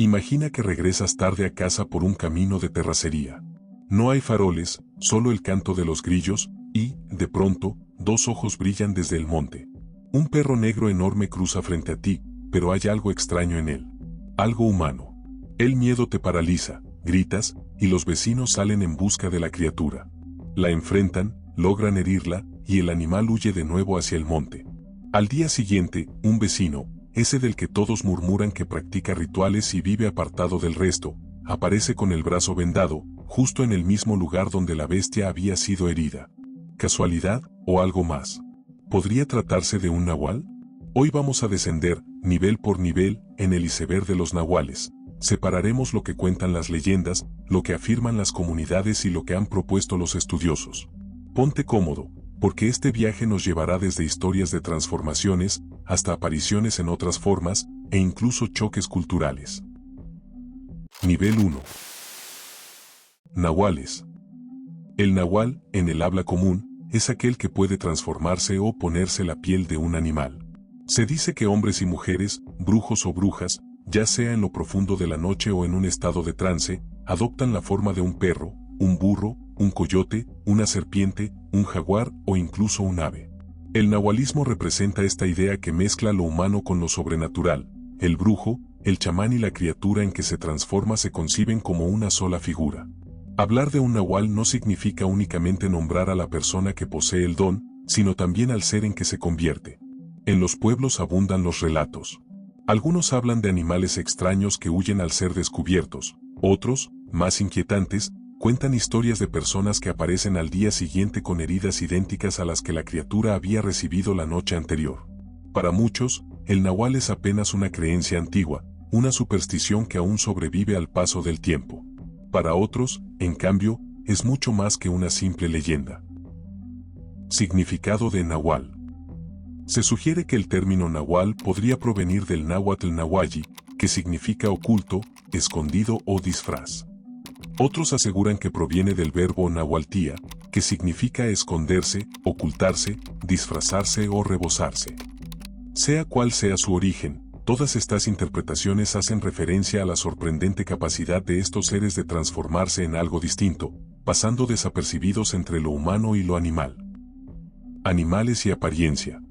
Imagina que regresas tarde a casa por un camino de terracería. No hay faroles, solo el canto de los grillos, y, de pronto, dos ojos brillan desde el monte. Un perro negro enorme cruza frente a ti, pero hay algo extraño en él. Algo humano. El miedo te paraliza, gritas, y los vecinos salen en busca de la criatura. La enfrentan, logran herirla, y el animal huye de nuevo hacia el monte. Al día siguiente, un vecino, ese del que todos murmuran que practica rituales y vive apartado del resto, aparece con el brazo vendado, justo en el mismo lugar donde la bestia había sido herida. ¿Casualidad, o algo más? ¿Podría tratarse de un nahual? Hoy vamos a descender, nivel por nivel, en el iceberg de los nahuales. Separaremos lo que cuentan las leyendas, lo que afirman las comunidades y lo que han propuesto los estudiosos. Ponte cómodo, porque este viaje nos llevará desde historias de transformaciones, hasta apariciones en otras formas, e incluso choques culturales. Nivel 1. Nahuales. El nahual, en el habla común, es aquel que puede transformarse o ponerse la piel de un animal. Se dice que hombres y mujeres, brujos o brujas, ya sea en lo profundo de la noche o en un estado de trance, adoptan la forma de un perro, un burro, un coyote, una serpiente, un jaguar o incluso un ave. El nahualismo representa esta idea que mezcla lo humano con lo sobrenatural. El brujo, el chamán y la criatura en que se transforma se conciben como una sola figura. Hablar de un nahual no significa únicamente nombrar a la persona que posee el don, sino también al ser en que se convierte. En los pueblos abundan los relatos. Algunos hablan de animales extraños que huyen al ser descubiertos, otros, más inquietantes, cuentan historias de personas que aparecen al día siguiente con heridas idénticas a las que la criatura había recibido la noche anterior. Para muchos, el nahual es apenas una creencia antigua, una superstición que aún sobrevive al paso del tiempo. Para otros, en cambio, es mucho más que una simple leyenda. Significado de nahual. Se sugiere que el término nahual podría provenir del náhuatl nahualli, que significa oculto, escondido o disfraz. Otros aseguran que proviene del verbo nahualtía, que significa esconderse, ocultarse, disfrazarse o rebosarse. Sea cual sea su origen, todas estas interpretaciones hacen referencia a la sorprendente capacidad de estos seres de transformarse en algo distinto, pasando desapercibidos entre lo humano y lo animal. Animales y apariencia.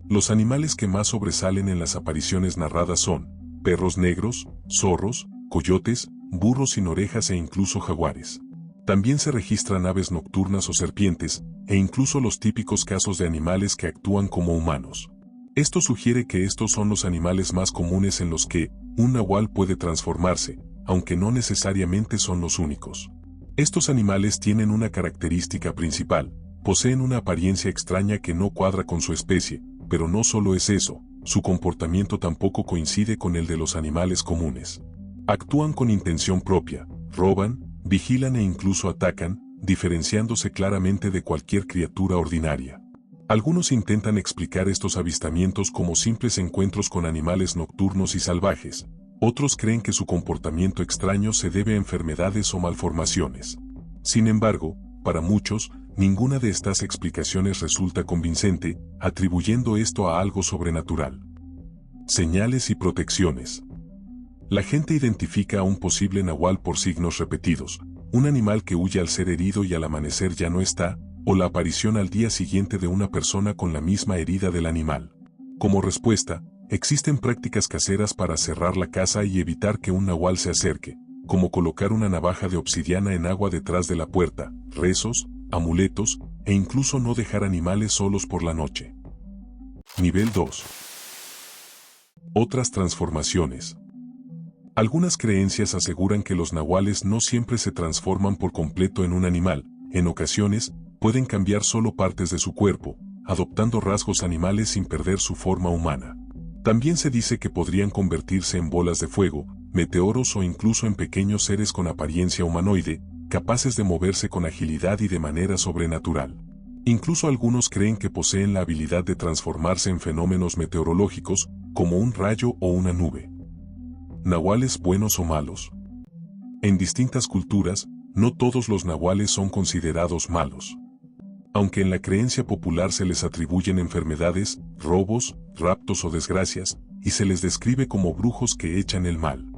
Los animales que más sobresalen en las apariciones narradas son perros negros, zorros, coyotes, burros sin orejas e incluso jaguares. También se registran aves nocturnas o serpientes, e incluso los típicos casos de animales que actúan como humanos. Esto sugiere que estos son los animales más comunes en los que un nahual puede transformarse, aunque no necesariamente son los únicos. Estos animales tienen una característica principal: poseen una apariencia extraña que no cuadra con su especie, pero no solo es eso, su comportamiento tampoco coincide con el de los animales comunes. Actúan con intención propia, roban, vigilan e incluso atacan, diferenciándose claramente de cualquier criatura ordinaria. Algunos intentan explicar estos avistamientos como simples encuentros con animales nocturnos y salvajes, otros creen que su comportamiento extraño se debe a enfermedades o malformaciones. Sin embargo, para muchos, ninguna de estas explicaciones resulta convincente, atribuyendo esto a algo sobrenatural. Señales y protecciones. La gente identifica a un posible nahual por signos repetidos: un animal que huye al ser herido y al amanecer ya no está, o la aparición al día siguiente de una persona con la misma herida del animal. Como respuesta, existen prácticas caseras para cerrar la casa y evitar que un nahual se acerque, como colocar una navaja de obsidiana en agua detrás de la puerta, rezos, amuletos, e incluso no dejar animales solos por la noche. Nivel 2. Otras transformaciones. Algunas creencias aseguran que los nahuales no siempre se transforman por completo en un animal. En ocasiones, pueden cambiar solo partes de su cuerpo, adoptando rasgos animales sin perder su forma humana. También se dice que podrían convertirse en bolas de fuego, meteoros o incluso en pequeños seres con apariencia humanoide, capaces de moverse con agilidad y de manera sobrenatural. Incluso algunos creen que poseen la habilidad de transformarse en fenómenos meteorológicos, como un rayo o una nube. ¿Nahuales buenos o malos? En distintas culturas, no todos los nahuales son considerados malos. Aunque en la creencia popular se les atribuyen enfermedades, robos, raptos o desgracias, y se les describe como brujos que echan el mal.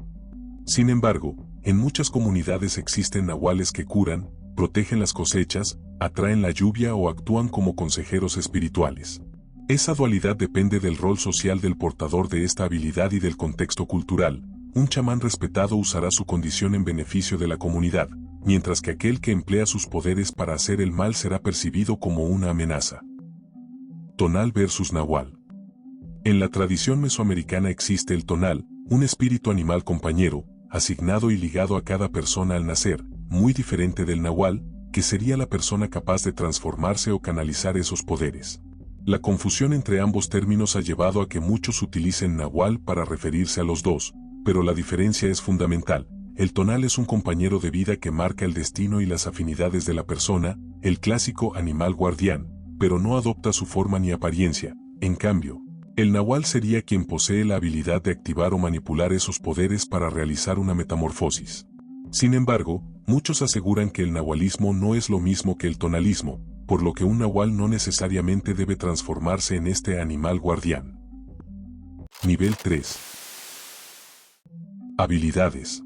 Sin embargo, en muchas comunidades existen nahuales que curan, protegen las cosechas, atraen la lluvia o actúan como consejeros espirituales. Esa dualidad depende del rol social del portador de esta habilidad y del contexto cultural. Un chamán respetado usará su condición en beneficio de la comunidad, mientras que aquel que emplea sus poderes para hacer el mal será percibido como una amenaza. Tonal versus nahual. En la tradición mesoamericana existe el tonal, un espíritu animal compañero, asignado y ligado a cada persona al nacer, muy diferente del nahual, que sería la persona capaz de transformarse o canalizar esos poderes. La confusión entre ambos términos ha llevado a que muchos utilicen nahual para referirse a los dos, pero la diferencia es fundamental. El tonal es un compañero de vida que marca el destino y las afinidades de la persona, el clásico animal guardián, pero no adopta su forma ni apariencia. En cambio, el nahual sería quien posee la habilidad de activar o manipular esos poderes para realizar una metamorfosis. Sin embargo, muchos aseguran que el nahualismo no es lo mismo que el tonalismo, por lo que un nahual no necesariamente debe transformarse en este animal guardián. Nivel 3. Habilidades.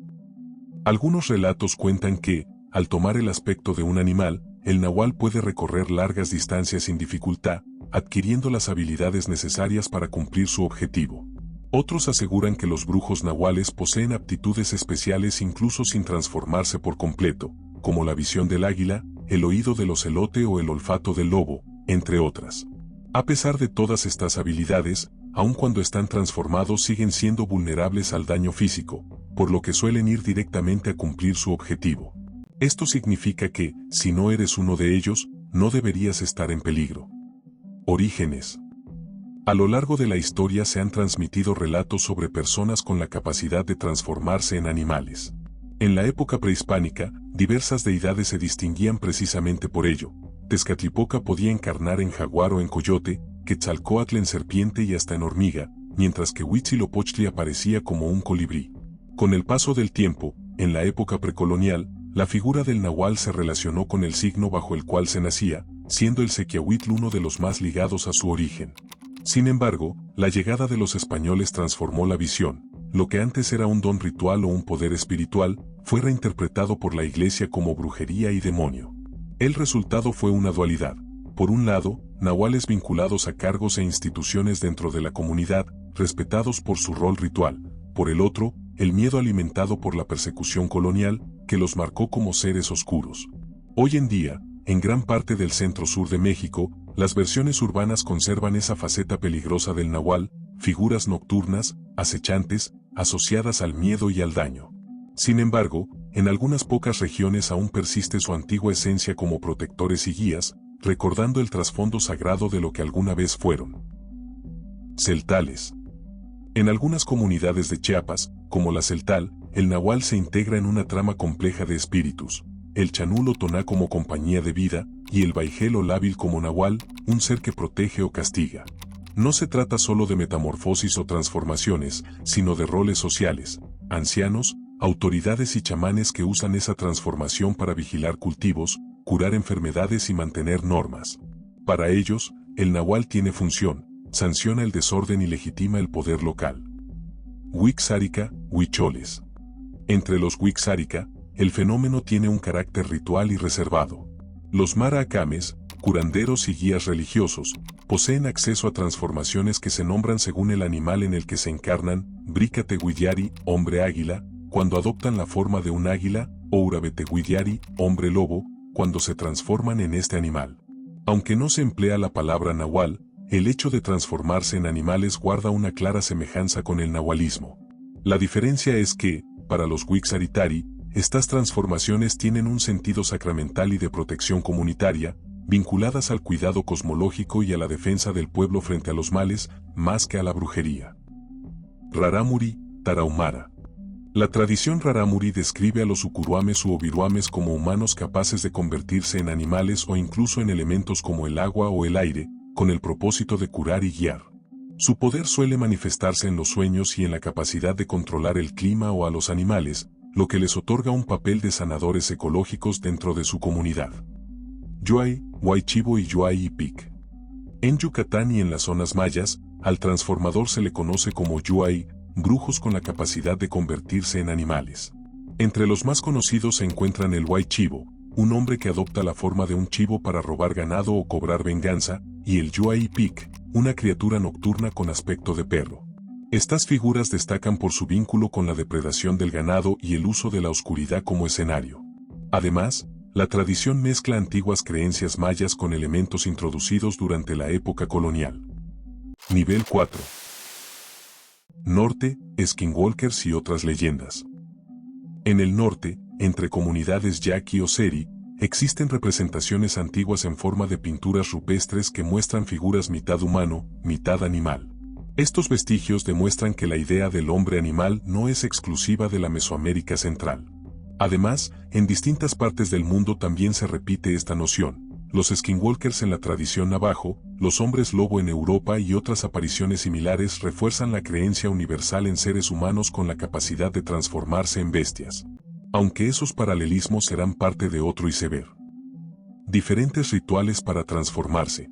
Algunos relatos cuentan que, al tomar el aspecto de un animal, el nahual puede recorrer largas distancias sin dificultad, adquiriendo las habilidades necesarias para cumplir su objetivo. Otros aseguran que los brujos nahuales poseen aptitudes especiales incluso sin transformarse por completo, como la visión del águila, el oído del ocelote o el olfato del lobo, entre otras. A pesar de todas estas habilidades, aun cuando están transformados siguen siendo vulnerables al daño físico, por lo que suelen ir directamente a cumplir su objetivo. Esto significa que, si no eres uno de ellos, no deberías estar en peligro. Orígenes. A lo largo de la historia se han transmitido relatos sobre personas con la capacidad de transformarse en animales. En la época prehispánica, diversas deidades se distinguían precisamente por ello. Tezcatlipoca podía encarnar en jaguar o en coyote, Quetzalcóatl en serpiente y hasta en hormiga, mientras que Huitzilopochtli aparecía como un colibrí. Con el paso del tiempo, en la época precolonial, la figura del nahual se relacionó con el signo bajo el cual se nacía, siendo el Sequiahuitl uno de los más ligados a su origen. Sin embargo, la llegada de los españoles transformó la visión. Lo que antes era un don ritual o un poder espiritual, fue reinterpretado por la Iglesia como brujería y demonio. El resultado fue una dualidad. Por un lado, nahuales vinculados a cargos e instituciones dentro de la comunidad, respetados por su rol ritual. Por el otro, el miedo alimentado por la persecución colonial, que los marcó como seres oscuros. Hoy en día, en gran parte del centro-sur de México, las versiones urbanas conservan esa faceta peligrosa del nahual, figuras nocturnas, acechantes, asociadas al miedo y al daño. Sin embargo, en algunas pocas regiones aún persiste su antigua esencia como protectores y guías, recordando el trasfondo sagrado de lo que alguna vez fueron. Celtales. En algunas comunidades de Chiapas, como la celtal, el nahual se integra en una trama compleja de espíritus. El chanul o toná como compañía de vida, y el baigel o lábil como nahual, un ser que protege o castiga. No se trata solo de metamorfosis o transformaciones, sino de roles sociales, ancianos, autoridades y chamanes que usan esa transformación para vigilar cultivos, curar enfermedades y mantener normas. Para ellos, el nahual tiene función, sanciona el desorden y legitima el poder local. Wixárika, huicholes. Entre los Wixárika, el fenómeno tiene un carácter ritual y reservado. Los maracames, curanderos y guías religiosos, poseen acceso a transformaciones que se nombran según el animal en el que se encarnan, Bricateguillari, hombre águila, cuando adoptan la forma de un águila, o Urabeteguillari, hombre lobo, cuando se transforman en este animal. Aunque no se emplea la palabra nahual, el hecho de transformarse en animales guarda una clara semejanza con el nahualismo. La diferencia es que, para los Wixaritari, estas transformaciones tienen un sentido sacramental y de protección comunitaria, vinculadas al cuidado cosmológico y a la defensa del pueblo frente a los males, más que a la brujería. Rarámuri, Tarahumara. La tradición rarámuri describe a los ucuruames u obiruames como humanos capaces de convertirse en animales o incluso en elementos como el agua o el aire, con el propósito de curar y guiar. Su poder suele manifestarse en los sueños y en la capacidad de controlar el clima o a los animales, lo que les otorga un papel de sanadores ecológicos dentro de su comunidad. Yuay, Huaychivo y Yuay Ipic. En Yucatán y en las zonas mayas, al transformador se le conoce como Yuay, brujos con la capacidad de convertirse en animales. Entre los más conocidos se encuentran el White Chivo, un hombre que adopta la forma de un chivo para robar ganado o cobrar venganza, y el Yuai Pig, una criatura nocturna con aspecto de perro. Estas figuras destacan por su vínculo con la depredación del ganado y el uso de la oscuridad como escenario. Además, la tradición mezcla antiguas creencias mayas con elementos introducidos durante la época colonial. Nivel 4. Norte, Skinwalkers y otras leyendas. En el norte, entre comunidades yaqui o seri, existen representaciones antiguas en forma de pinturas rupestres que muestran figuras mitad humano, mitad animal. Estos vestigios demuestran que la idea del hombre animal no es exclusiva de la Mesoamérica central. Además, en distintas partes del mundo también se repite esta noción. Los skinwalkers en la tradición navajo, los hombres lobo en Europa y otras apariciones similares refuerzan la creencia universal en seres humanos con la capacidad de transformarse en bestias. Aunque esos paralelismos serán parte de otro iceberg. Diferentes rituales para transformarse.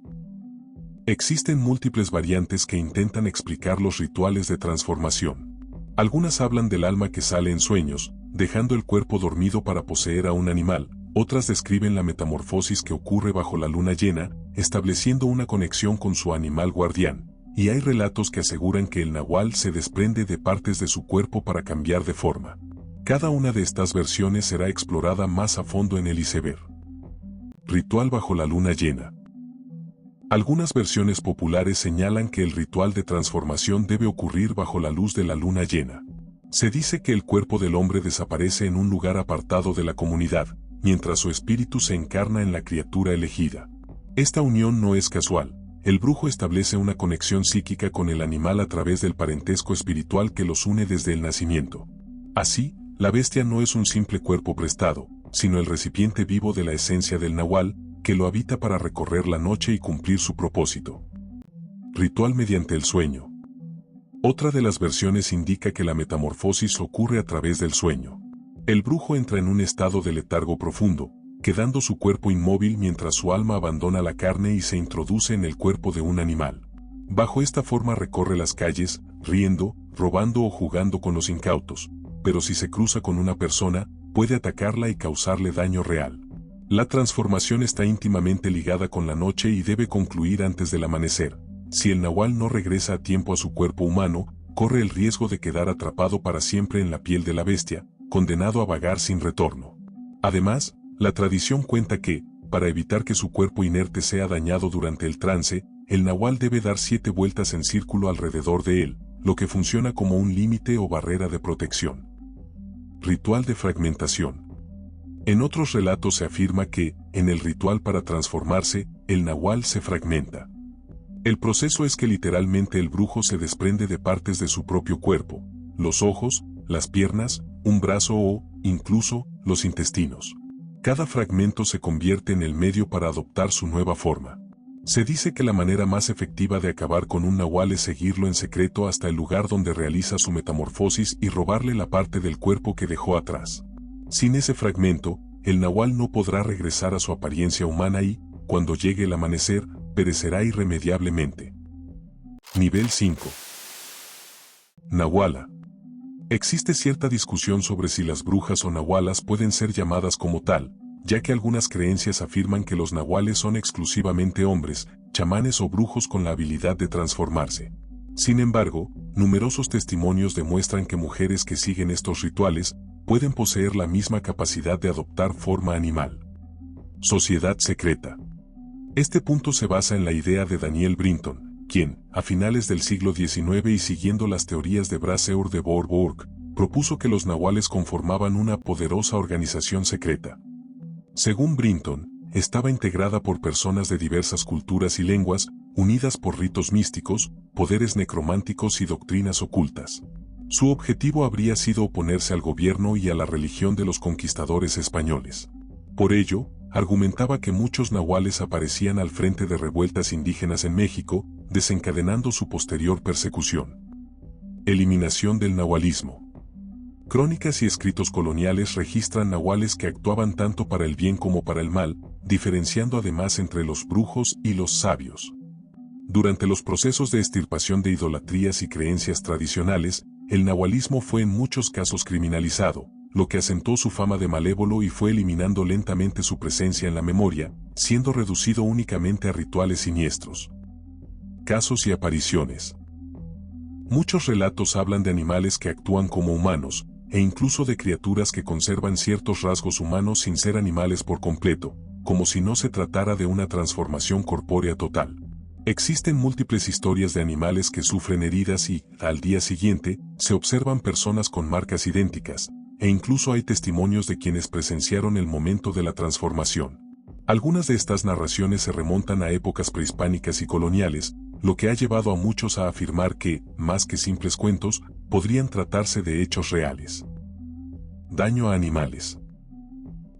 Existen múltiples variantes que intentan explicar los rituales de transformación. Algunas hablan del alma que sale en sueños, dejando el cuerpo dormido para poseer a un animal. Otras describen la metamorfosis que ocurre bajo la luna llena, estableciendo una conexión con su animal guardián. Y hay relatos que aseguran que el nahual se desprende de partes de su cuerpo para cambiar de forma. Cada una de estas versiones será explorada más a fondo en el iceberg. Ritual bajo la luna llena. Algunas versiones populares señalan que el ritual de transformación debe ocurrir bajo la luz de la luna llena. Se dice que el cuerpo del hombre desaparece en un lugar apartado de la comunidad, mientras su espíritu se encarna en la criatura elegida. Esta unión no es casual. El brujo establece una conexión psíquica con el animal a través del parentesco espiritual que los une desde el nacimiento. Así, la bestia no es un simple cuerpo prestado, sino el recipiente vivo de la esencia del nahual, que lo habita para recorrer la noche y cumplir su propósito. Ritual mediante el sueño. Otra de las versiones indica que la metamorfosis ocurre a través del sueño. El brujo entra en un estado de letargo profundo, quedando su cuerpo inmóvil mientras su alma abandona la carne y se introduce en el cuerpo de un animal. Bajo esta forma recorre las calles, riendo, robando o jugando con los incautos, pero si se cruza con una persona, puede atacarla y causarle daño real. La transformación está íntimamente ligada con la noche y debe concluir antes del amanecer. Si el nahual no regresa a tiempo a su cuerpo humano, corre el riesgo de quedar atrapado para siempre en la piel de la bestia, condenado a vagar sin retorno. Además, la tradición cuenta que, para evitar que su cuerpo inerte sea dañado durante el trance, el nahual debe dar 7 vueltas en círculo alrededor de él, lo que funciona como un límite o barrera de protección. Ritual de fragmentación. En otros relatos se afirma que, en el ritual para transformarse, el nahual se fragmenta. El proceso es que literalmente el brujo se desprende de partes de su propio cuerpo, los ojos, las piernas, un brazo o, incluso, los intestinos. Cada fragmento se convierte en el medio para adoptar su nueva forma. Se dice que la manera más efectiva de acabar con un nahual es seguirlo en secreto hasta el lugar donde realiza su metamorfosis y robarle la parte del cuerpo que dejó atrás. Sin ese fragmento, el nahual no podrá regresar a su apariencia humana y, cuando llegue el amanecer, perecerá irremediablemente. Nivel 5. Nahuala. Existe cierta discusión sobre si las brujas o nahualas pueden ser llamadas como tal, ya que algunas creencias afirman que los nahuales son exclusivamente hombres, chamanes o brujos con la habilidad de transformarse. Sin embargo, numerosos testimonios demuestran que mujeres que siguen estos rituales pueden poseer la misma capacidad de adoptar forma animal. Sociedad secreta. Este punto se basa en la idea de Daniel Brinton, quien, a finales del siglo XIX y siguiendo las teorías de Brasseur de Bourbourg, propuso que los nahuales conformaban una poderosa organización secreta. Según Brinton, estaba integrada por personas de diversas culturas y lenguas, unidas por ritos místicos, poderes necrománticos y doctrinas ocultas. Su objetivo habría sido oponerse al gobierno y a la religión de los conquistadores españoles. Por ello, argumentaba que muchos nahuales aparecían al frente de revueltas indígenas en México, desencadenando su posterior persecución. Eliminación del nahualismo. Crónicas y escritos coloniales registran nahuales que actuaban tanto para el bien como para el mal, diferenciando además entre los brujos y los sabios. Durante los procesos de extirpación de idolatrías y creencias tradicionales, el nahualismo fue en muchos casos criminalizado, lo que asentó su fama de malévolo y fue eliminando lentamente su presencia en la memoria, siendo reducido únicamente a rituales siniestros. Casos y apariciones. Muchos relatos hablan de animales que actúan como humanos, e incluso de criaturas que conservan ciertos rasgos humanos sin ser animales por completo, como si no se tratara de una transformación corpórea total. Existen múltiples historias de animales que sufren heridas y, al día siguiente, se observan personas con marcas idénticas, e incluso hay testimonios de quienes presenciaron el momento de la transformación. Algunas de estas narraciones se remontan a épocas prehispánicas y coloniales, lo que ha llevado a muchos a afirmar que, más que simples cuentos, podrían tratarse de hechos reales. Daño a animales.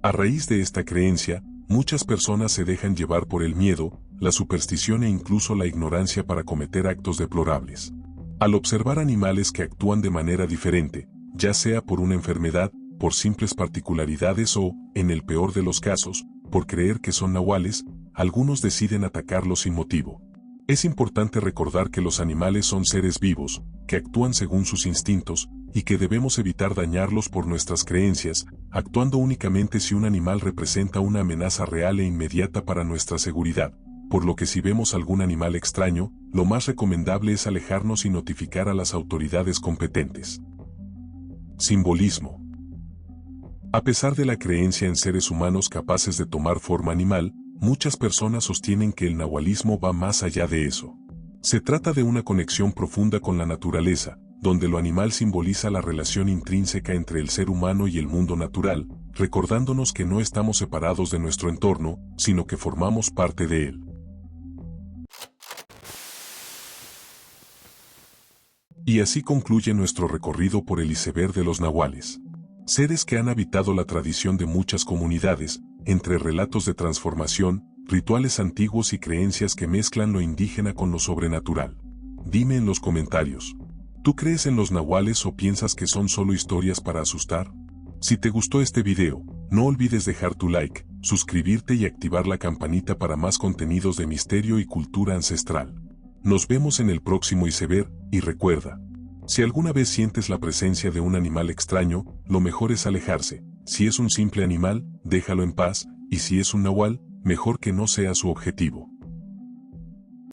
A raíz de esta creencia, muchas personas se dejan llevar por el miedo, la superstición e incluso la ignorancia para cometer actos deplorables. Al observar animales que actúan de manera diferente, ya sea por una enfermedad, por simples particularidades o, en el peor de los casos, por creer que son nahuales, algunos deciden atacarlos sin motivo. Es importante recordar que los animales son seres vivos, que actúan según sus instintos, y que debemos evitar dañarlos por nuestras creencias, actuando únicamente si un animal representa una amenaza real e inmediata para nuestra seguridad, por lo que si vemos algún animal extraño, lo más recomendable es alejarnos y notificar a las autoridades competentes. Simbolismo. A pesar de la creencia en seres humanos capaces de tomar forma animal, muchas personas sostienen que el nahualismo va más allá de eso. Se trata de una conexión profunda con la naturaleza, donde lo animal simboliza la relación intrínseca entre el ser humano y el mundo natural, recordándonos que no estamos separados de nuestro entorno, sino que formamos parte de él. Y así concluye nuestro recorrido por el iceberg de los nahuales. Seres que han habitado la tradición de muchas comunidades, entre relatos de transformación, rituales antiguos y creencias que mezclan lo indígena con lo sobrenatural. Dime en los comentarios, ¿tú crees en los nahuales o piensas que son solo historias para asustar? Si te gustó este video, no olvides dejar tu like, suscribirte y activar la campanita para más contenidos de misterio y cultura ancestral. Nos vemos en el próximo iceberg, y recuerda, si alguna vez sientes la presencia de un animal extraño, lo mejor es alejarse. Si es un simple animal, déjalo en paz, y si es un nahual, mejor que no sea su objetivo.